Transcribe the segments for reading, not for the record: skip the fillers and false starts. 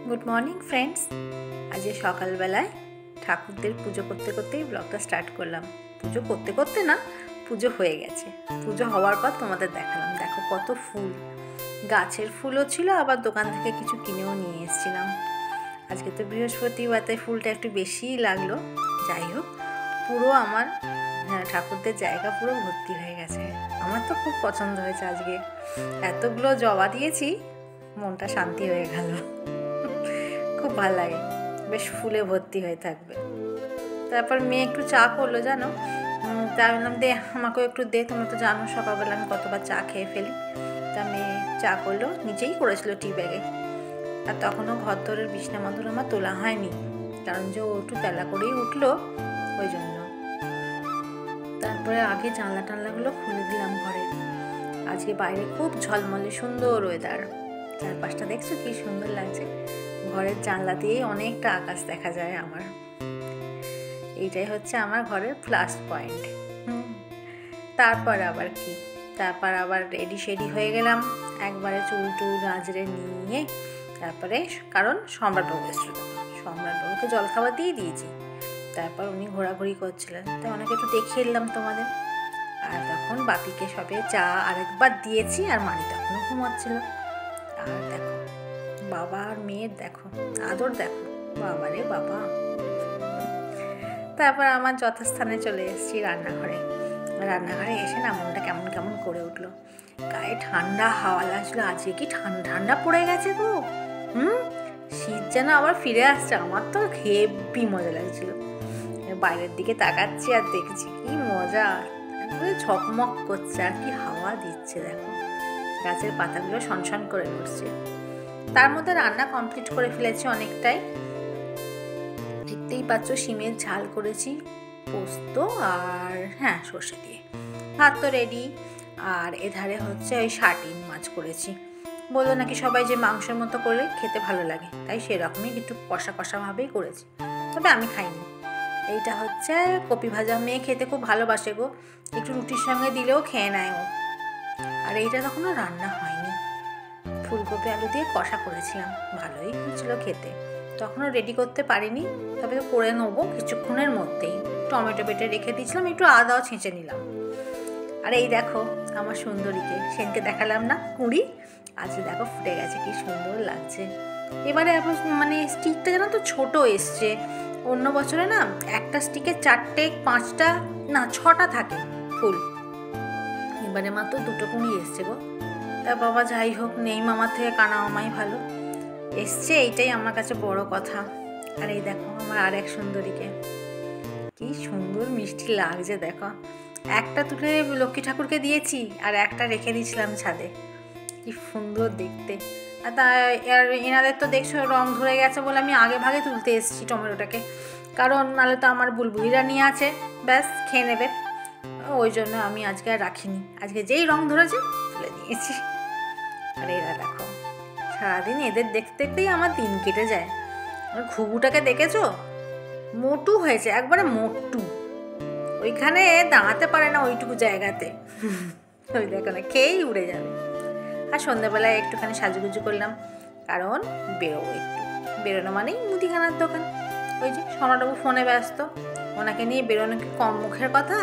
Good morning friends. আজ সকালবেলায় ঠাকুরদের পুজো করতে করতেই ব্লগটা স্টার্ট করলাম। পুজো করতে করতে না, পুজো হয়ে গেছে। পুজো হওয়ার পর তোমাদের দেখালাম। দেখো কত ফুল, গাছের ফুলও ছিল, আবার দোকান থেকে কিছু কিনেও নিয়ে এসেছিলাম। আজকে তো বৃহস্পতিবার, তাই ফুলটা একটু বেশিই লাগলো। যাই হোক, পুরো আমার ঠাকুরদের জায়গা পুরো ভর্তি হয়ে গেছে। আমার তো খুব পছন্দ হয়েছে। আজকে এতগুলো জবা দিয়েছি, মনটা শান্তি হয়ে গেল। খুব ভালো লাগে, বেশ ফুলে ভর্তি হয়ে থাকবে। তারপর মেয়ে একটু চা করলো, জানো। তা বললাম দে আমাকেও একটু দে, তোমরা তো জানো সকালবেলা আমি কতবার চা খেয়ে ফেলি। তা মেয়ে চা করলো, নিচেই করেছিল টি ব্যাগে। আর তখনও ঘর দরের বিছনা মাদুর আমার তোলা হয়নি, কারণ যে ও একটু বেলা করেই উঠলো, ওই জন্য। তারপরে আগে জানলা টানলাগুলো খুলে দিলাম ঘরে। আজকে বাইরে খুব ঝলমলে সুন্দর ওয়েদার। চারপাশটা দেখছো কি সুন্দর লাগছে। ঘরের জানলা দিয়েই অনেকটা আকাশ দেখা যায় আমার। এইটাই হচ্ছে আমার ঘরের প্লাস পয়েন্ট। তারপর আবার কি, তারপর আবার রেডি শেডি হয়ে গেলাম একবারে, চুল টুল আঁচড়ে নিয়ে। তারপরে কারণ সম্রাটবাবু এসেছিল, সম্রাটবাবুকে জলখাবার দিয়ে দিয়েছি। তারপর উনি ঘোরাঘুরি করছিলেন, তাই অনেক একটু দেখিয়ে এলাম তোমাদের। আর তখন বাপিকে সবে চা আরেকবার দিয়েছি, আর মানি তখনও ঘুমাচ্ছিল। আর দেখো বাবা আর মেয়ের দেখো আদর, দেখো বাবারে বাবা। তারপর আমার যথাস্থানে চলে এসেছি রান্নাঘরে। রান্নাঘরে এসে না মনটা কেমন কেমন করে উঠলো। গায়ে ঠান্ডা হাওয়া লাগছিল। আজকে কি ঠান্ডা ঠান্ডা পড়ে গেছে গো। শীত যেন আবার ফিরে আসছে। আমার তো হেব্বি মজা লাগছিল। বাইরের দিকে তাকাচ্ছি আর দেখছি কি মজা, ঝকমক করছে, আর কি হাওয়া দিচ্ছে দেখো। গাছের পাতাগুলো সনসন করে উঠছে। তার মধ্যে রান্না কমপ্লিট করে ফেলেছি অনেকটাই। দেখতেই পাচ্ছ শিমের ঝাল করেছি পোস্ত আর সর্ষে দিয়ে। ভাত তো রেডি। আর এধারে হচ্ছে ওই শাটিন মাছ করেছি। বললো নাকি সবাই যে মাংসের মতো করলে খেতে ভালো লাগে, তাই সেরকমই একটু কষা কষা ভাবেই করেছি, তবে আমি খাইনি। এইটা হচ্ছে কপি ভাজা। মেয়ে খেতে খুব ভালোবাসে গো, একটু রুটির সঙ্গে দিলেও খেয়ে নেয় ও। আর এইটা তখনও রান্না হয়নি, ফুলকপি আলু দিয়ে কষা করেছিলাম, ভালোই হয়েছিল খেতে। তখনও রেডি করতে পারিনি, তবে করে নেবো কিছুক্ষণের মধ্যেই। টমেটো বেটে রেখে দিয়েছিলাম, একটু আদাও ছেঁচে নিলাম। আর এই দেখো আমার সুন্দরীকে, সেনকে দেখালাম না কুঁড়ি, আজ দেখো ফুটে গেছে, কি সুন্দর লাগছে। এবারে মানে স্টিকটা যেন তো ছোটো এসছে। অন্য বছরে না একটা স্টিকে 4টে 5টা না 6টা থাকে ফুল, এবারে মাত্র 2টো কুঁড়ি এসছে গো। তা বাবা যাই হোক, নেই মামার থেকে কানা মামাই ভালো এসছে, এইটাই আমার কাছে বড় কথা। আর এই দেখো আমার আর এক সুন্দরীকে, কি সুন্দর মিষ্টি লাগছে দেখো। একটা তুলে লক্ষ্মী ঠাকুরকে দিয়েছি, আর একটা রেখে দিয়েছিলাম ছাদে, কি সুন্দর দেখতে। আর এনাদের তো দেখছো রং ধরে গেছে বলে আমি আগে ভাগে তুলতে এসেছি টমেটোটাকে, কারণ নাহলে তো আমার বুলবুলিরা নিয়ে আছে, ব্যাস খেয়ে নেবে। ওই জন্য আমি আজকে আর রাখিনি, আজকে যেই রং ধরেছে তুলে নিয়েছি। আর এরা দেখো সারাদিন এদের দেখতে দেখতেই আমার দিন কেটে যায়। আর ঘুঘুটাকে দেখেছো, মোটু হয়েছে, একবারে মোটু, ওইখানে দাঁড়াতে পারে না ওইটুকু জায়গাতে। ওই দেখো না, খেয়েই উড়ে যাবে। আর সন্ধ্যাবেলায় একটুখানি সাজুগুজু করলাম, কারণ বেরোবো একটু। বেরোনো মানেই মুদিখানার দোকান। ওই যে সম্রাটবাবু ফোনে ব্যস্ত, ওনাকে নিয়ে বেরোনো কি কম মুখের কথা,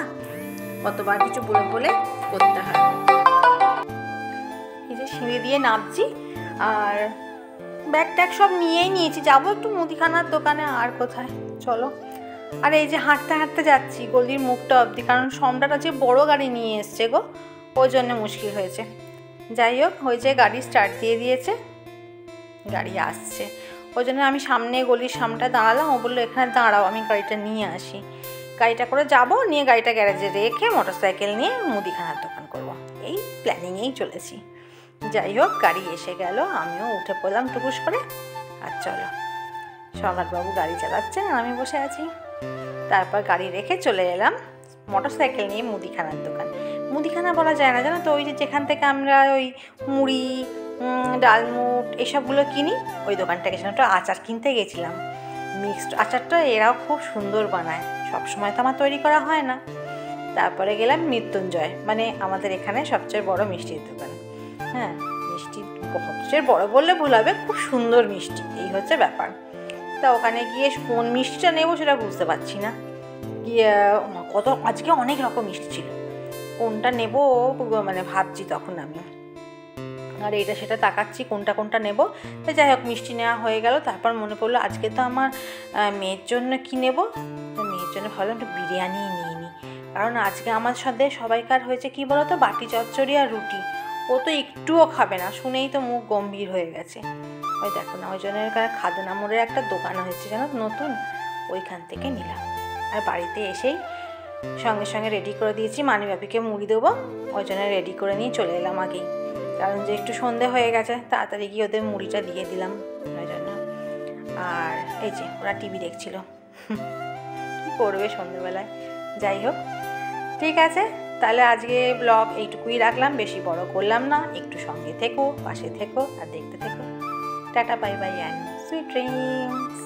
কতবার কিছু বলে বলে করতে হয়। এই যে সিঁড়ি দিয়ে নামছি, আর ব্যাগ ট্যাগ সব নিয়েই নিয়েছি, যাবো একটু মুদিখানার দোকানে, আর কোথায়, চলো। আর এই যে হাঁটতে হাঁটতে যাচ্ছি গলির মুখটা অবধি, কারণ সম্রাট যে বড় গাড়ি নিয়ে এসছে গো, ওই জন্য মুশকিল হয়েছে। যাই হোক, ওই যে গাড়ি স্টার্ট দিয়ে দিয়েছে, গাড়ি আসছে, ওই জন্য আমি সামনে গলির সামনে দাঁড়ালাম। ও বললো এখানে দাঁড়াও, আমি গাড়িটা নিয়ে আসি। গাড়িটা করে যাবো, নিয়ে গাড়িটা গ্যারেজে রেখে মোটরসাইকেল নিয়ে মুদিখানার দোকান করব, এই প্ল্যানিংয়েই চলেছি। যাই হোক, গাড়ি এসে গেল, আমিও উঠে পড়লাম টুকুস করে। আর চলো, সম্রাটবাবু গাড়ি চালাচ্ছেন, আমি বসে আছি। তারপর গাড়ি রেখে চলে এলাম মোটরসাইকেল নিয়ে মুদিখানার দোকান। মুদিখানা বলা যায় না, জানো তো, ওই যে যেখান থেকে আমরা ওই মুড়ি ডালমুট এসবগুলো কিনি, ওই দোকানটাকে গেছিলাম। একটু আচার কিনতে গেছিলাম, মিক্সড আচারটা এরাও খুব সুন্দর বানায়, সবসময় তো আমার তৈরি করা হয় না। তারপরে গেলাম মৃত্যুঞ্জয়, মানে আমাদের এখানে সবচেয়ে বড় মিষ্টির দোকান। মিষ্টি সবচেয়ে বড় বললে ভুল হবে, খুব সুন্দর মিষ্টি, এই হচ্ছে ব্যাপার। তা ওখানে গিয়ে কোন মিষ্টিটা নেবো সেটা বুঝতে পারছি না। গিয়ে কত আজকে অনেক রকম মিষ্টি ছিল, কোনটা নেব মানে ভাবছি তখন আমি, আর এটা সেটা তাকাচ্ছি কোনটা কোনটা নেব। তাই যাই হোক মিষ্টি নেওয়া হয়ে গেল। তারপর মনে পড়লো আজকে তো আমার মেয়ের জন্য কী নেব, তো মেয়ের জন্য ভাবলাম একটু বিরিয়ানি নিয়ে নিই, কারণ আজকে আমার সাথে সবাইকার হয়েছে কী বলো তো, বাটি চচ্চড়ি আর রুটি। ও তো একটুও খাবে না, শুনেই তো মুখ গম্ভীর হয়ে গেছে। ওই দেখো না, ওই জন্য খাদনা মোড়ের একটা দোকান হয়েছে জানো নতুন, ওইখান থেকে নিলাম। আর বাড়িতে এসেই সঙ্গে সঙ্গে রেডি করে দিয়েছি, মানিবাপিকে মুড়ি দেবো, ওই জন্য রেডি করে নিয়ে চলে এলাম আগেই, কারণ যে একটু সন্ধে হয়ে গেছে, তাড়াতাড়ি গিয়ে ওদের মুড়িটা দিয়ে দিলাম ওই জন্য। আর এই যে ওরা টিভি দেখছিল, কী করবে সন্ধেবেলায়। যাই হোক ঠিক আছে, তাহলে আজকে ব্লগ এইটুকুই রাখলাম, বেশি বড় করলাম না। একটু সঙ্গে থেকো, পাশে থেকো আর দেখতে থেকো। Tata bye bye and sweet dreams.